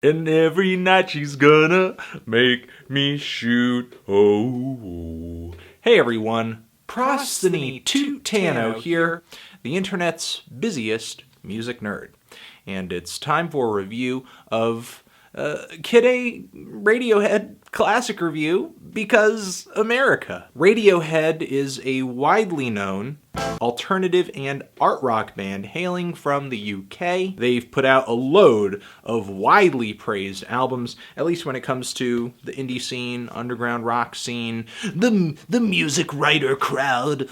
And every night she's gonna make me shoot. Oh. Hey everyone, Prostheny Tutano here, the internet's busiest music nerd. And it's time for a review of Kid A Radiohead classic review, because America. Radiohead is a widely known alternative and art rock band hailing from the UK. They've put out a load of widely praised albums, at least when it comes to the indie scene, underground rock scene, the music writer crowd.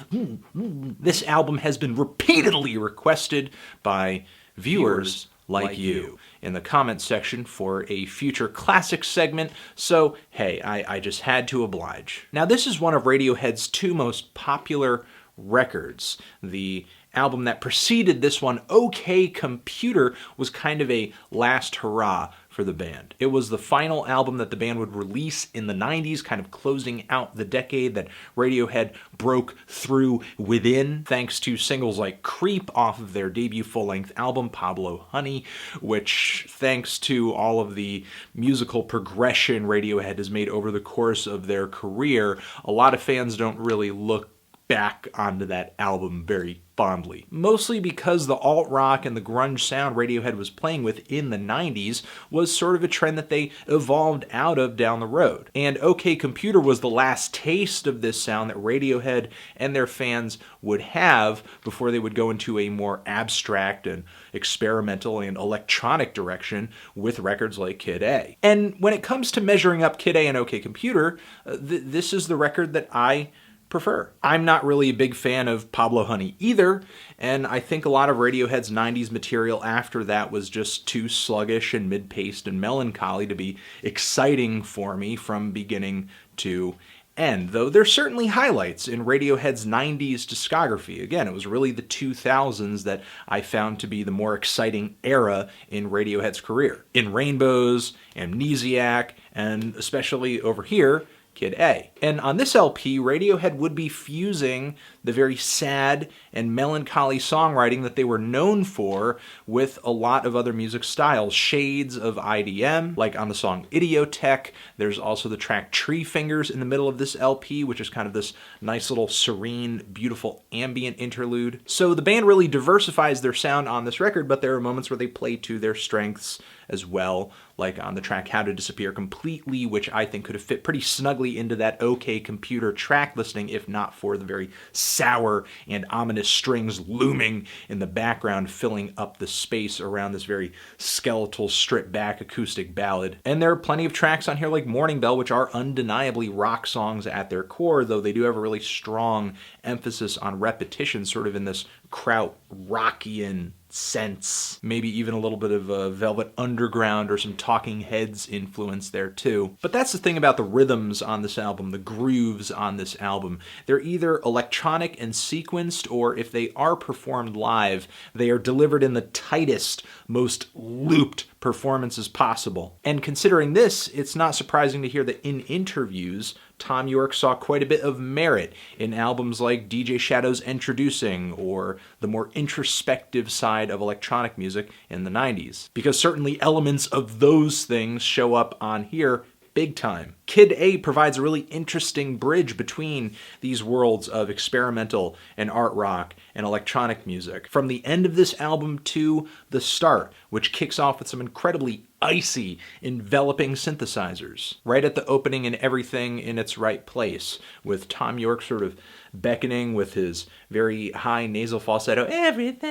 This album has been repeatedly requested by viewers like you in the comments section for a future classic segment, so hey, I just had to oblige. Now this is one of Radiohead's two most popular records. The album that preceded this one, OK Computer, was kind of a last hurrah for the band. It was the final album that the band would release in the 90s, kind of closing out the decade that Radiohead broke through within, thanks to singles like Creep off of their debut full-length album, Pablo Honey, which, thanks to all of the musical progression Radiohead has made over the course of their career, a lot of fans don't really look back onto that album very fondly. Mostly because the alt-rock and the grunge sound Radiohead was playing with in the 90s was sort of a trend that they evolved out of down the road. And OK Computer was the last taste of this sound that Radiohead and their fans would have before they would go into a more abstract and experimental and electronic direction with records like Kid A. And when it comes to measuring up Kid A and OK Computer, this is the record that I prefer. I'm not really a big fan of Pablo Honey either, and I think a lot of Radiohead's 90s material after that was just too sluggish and mid-paced and melancholy to be exciting for me from beginning to end, though there's certainly highlights in Radiohead's 90s discography. Again, it was really the 2000s that I found to be the more exciting era in Radiohead's career. In Rainbows, Amnesiac, and especially over here, Kid A. And on this LP, Radiohead would be fusing the very sad and melancholy songwriting that they were known for with a lot of other music styles, shades of IDM, like on the song IDIOTEQUE. There's also the track Tree Fingers in the middle of this LP, which is kind of this nice little serene, beautiful ambient interlude. So the band really diversifies their sound on this record, but there are moments where they play to their strengths as well, like on the track How to Disappear Completely, which I think could have fit pretty snugly into that OK Computer track listing if not for the very sour and ominous strings looming in the background, filling up the space around this very skeletal, stripped-back acoustic ballad. And there are plenty of tracks on here like Morning Bell, which are undeniably rock songs at their core, though they do have a really strong emphasis on repetition, sort of in this kraut-rockian sense. Maybe even a little bit of Velvet Underground or some Talking Heads influence there too. But that's the thing about the rhythms on this album, the grooves on this album. They're either electronic and sequenced, or if they are performed live, they are delivered in the tightest, most looped performances possible. And considering this, it's not surprising to hear that in interviews, Thom Yorke saw quite a bit of merit in albums like DJ Shadow's Introducing or the more introspective side of electronic music in the 90s. Because certainly elements of those things show up on here big time. Kid A provides a really interesting bridge between these worlds of experimental and art rock and electronic music. From the end of this album to the start, which kicks off with some incredibly icy, enveloping synthesizers. Right at the opening and everything in its right place, with Thom Yorke sort of beckoning with his very high nasal falsetto, everything,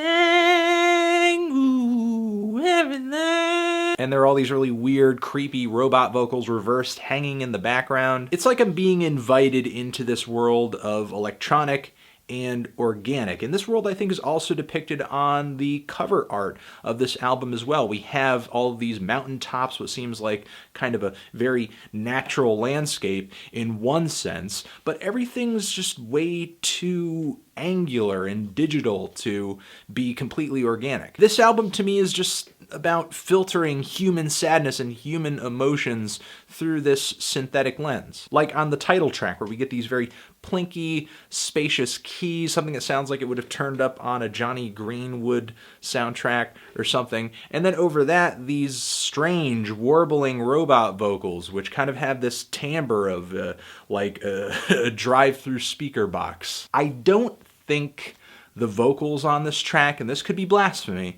ooh, everything. And there are all these really weird, creepy robot vocals reversed hanging in the background. It's like I'm being invited into this world of electronic and organic. And this world, I think, is also depicted on the cover art of this album as well. We have all of these mountaintops, what seems like kind of a very natural landscape in one sense, but everything's just way too angular and digital to be completely organic. This album to me is just about filtering human sadness and human emotions through this synthetic lens. Like on the title track, where we get these very plinky, spacious keys, something that sounds like it would have turned up on a Johnny Greenwood soundtrack or something. And then over that, these strange, warbling robot vocals, which kind of have this timbre of like a drive-through speaker box. I don't think the vocals on this track, and this could be blasphemy,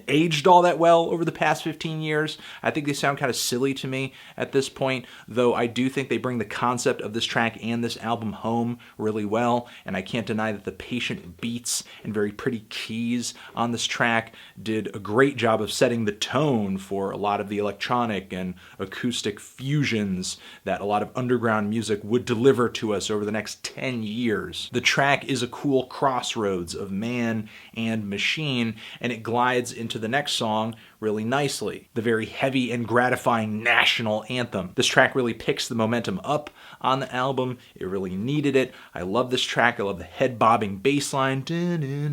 aged all that well over the past 15 years. I think they sound kind of silly to me at this point, though I do think they bring the concept of this track and this album home really well, and I can't deny that the patient beats and very pretty keys on this track did a great job of setting the tone for a lot of the electronic and acoustic fusions that a lot of underground music would deliver to us over the next 10 years. The track is a cool crossroads of man and machine, and it glides into the next song really nicely. The very heavy and gratifying national anthem. This track really picks the momentum up on the album. It really needed it. I love this track. I love the head-bobbing bass line. The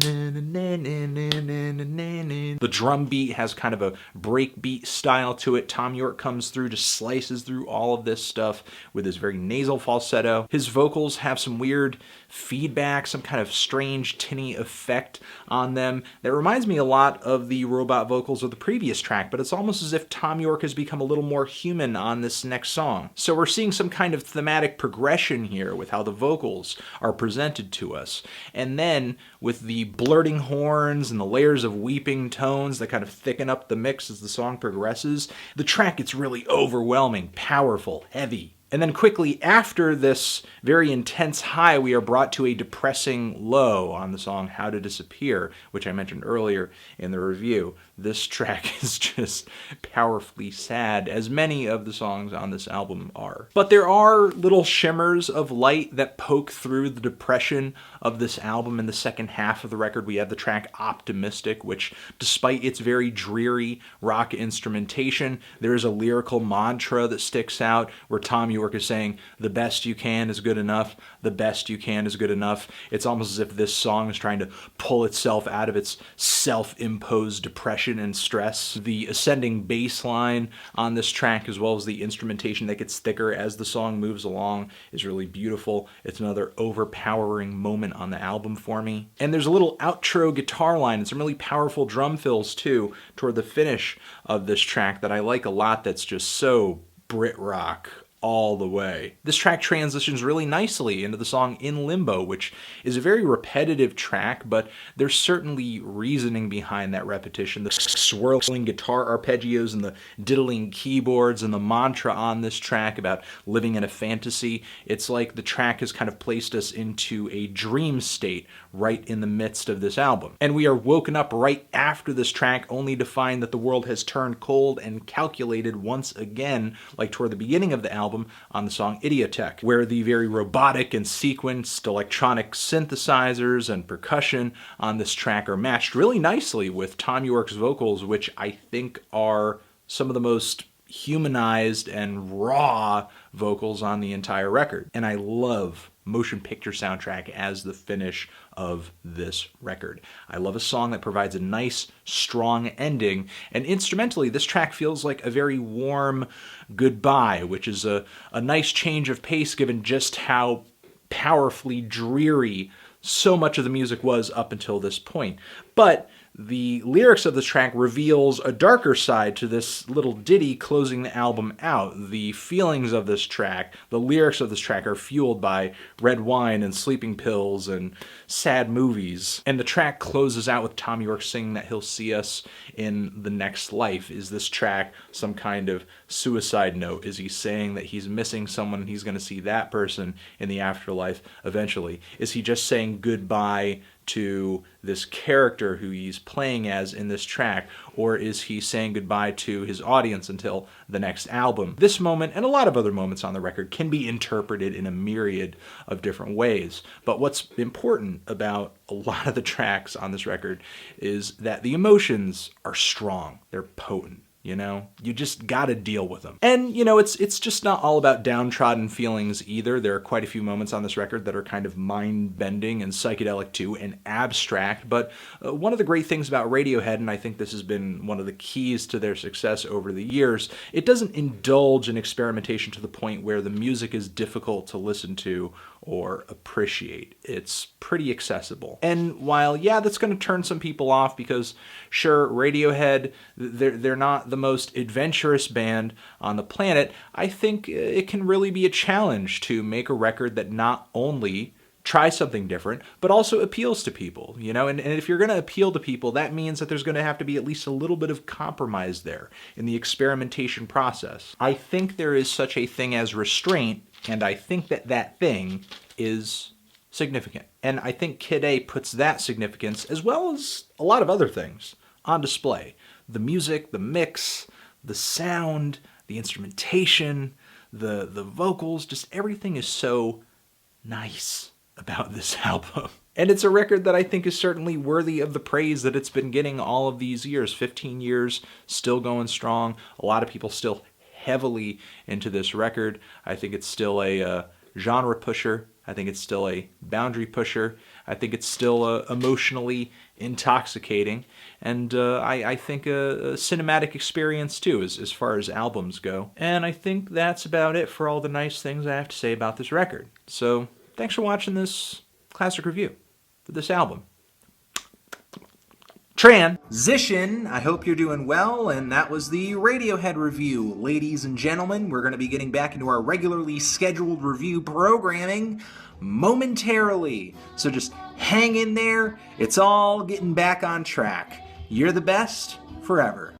drum beat has kind of a breakbeat style to it. Thom Yorke comes through, just slices through all of this stuff with his very nasal falsetto. His vocals have some weird feedback, some kind of strange tinny effect on them that reminds me a lot of the robot vocals of the previous track, but it's almost as if Thom Yorke has become a little more human on this next song. So we're seeing some kind of thematic progression here with how the vocals are presented to us. And then with the blurting horns and the layers of weeping tones that kind of thicken up the mix as the song progresses, the track gets really overwhelming, powerful, heavy. And then quickly after this very intense high, we are brought to a depressing low on the song How to Disappear, which I mentioned earlier in the review. This track is just powerfully sad, as many of the songs on this album are. But there are little shimmers of light that poke through the depression of this album. In the second half of the record, we have the track Optimistic, which, despite its very dreary rock instrumentation, there is a lyrical mantra that sticks out where Thom Yorke is saying, "The best you can is good enough, the best you can is good enough." It's almost as if this song is trying to pull itself out of its self-imposed depression and stress. The ascending bass line on this track, as well as the instrumentation that gets thicker as the song moves along, is really beautiful. It's another overpowering moment on the album for me. And there's a little outro guitar line and some really powerful drum fills too toward the finish of this track that I like a lot, that's just so Brit rock all the way. This track transitions really nicely into the song In Limbo, which is a very repetitive track, but there's certainly reasoning behind that repetition. The swirling guitar arpeggios and the diddling keyboards and the mantra on this track about living in a fantasy. It's like the track has kind of placed us into a dream state right in the midst of this album. And we are woken up right after this track only to find that the world has turned cold and calculated once again, like toward the beginning of the album on the song IDIOTEQUE, where the very robotic and sequenced electronic synthesizers and percussion on this track are matched really nicely with Thom Yorke's vocals, which I think are some of the most humanized and raw vocals on the entire record. And I love motion picture soundtrack as the finish of this record. I love a song that provides a nice, strong ending, and instrumentally, this track feels like a very warm goodbye, which is a nice change of pace given just how powerfully dreary so much of the music was up until this point. But the lyrics of this track reveals a darker side to this little ditty closing the album out. The feelings of this track, the lyrics of this track are fueled by red wine and sleeping pills and sad movies. And the track closes out with Thom Yorke singing that he'll see us in the next life. Is this track some kind of suicide note? Is he saying that he's missing someone and he's going to see that person in the afterlife eventually? Is he just saying goodbye to this character who he's playing as in this track, or is he saying goodbye to his audience until the next album? This moment, and a lot of other moments on the record, can be interpreted in a myriad of different ways, but what's important about a lot of the tracks on this record is that the emotions are strong, they're potent. You know, you just gotta deal with them. And, you know, it's just not all about downtrodden feelings either. There are quite a few moments on this record that are kind of mind-bending and psychedelic too, and abstract. But one of the great things about Radiohead, and I think this has been one of the keys to their success over the years, it doesn't indulge in experimentation to the point where the music is difficult to listen to or appreciate. It's pretty accessible. And while, yeah, that's going to turn some people off because, sure, Radiohead, they're not the most adventurous band on the planet, I think it can really be a challenge to make a record that not only tries something different, but also appeals to people, you know? And if you're going to appeal to people, that means that there's going to have to be at least a little bit of compromise there in the experimentation process. I think there is such a thing as restraint, and I think that that thing is significant. And I think Kid A puts that significance, as well as a lot of other things, on display. The music, the mix, the sound, the instrumentation, the vocals, just everything is so nice about this album. And it's a record that I think is certainly worthy of the praise that it's been getting all of these years. 15 years, still going strong. A lot of people still heavily into this record. I think it's still a genre pusher. I think it's still a boundary pusher. I think it's still emotionally intoxicating. And I think a cinematic experience too, as far as albums go. And I think that's about it for all the nice things I have to say about this record. So thanks for watching this classic review for this album. Transition, I hope you're doing well, and that was the Radiohead review. Ladies and gentlemen, we're going to be getting back into our regularly scheduled review programming momentarily. So just hang in there, it's all getting back on track. You're the best forever.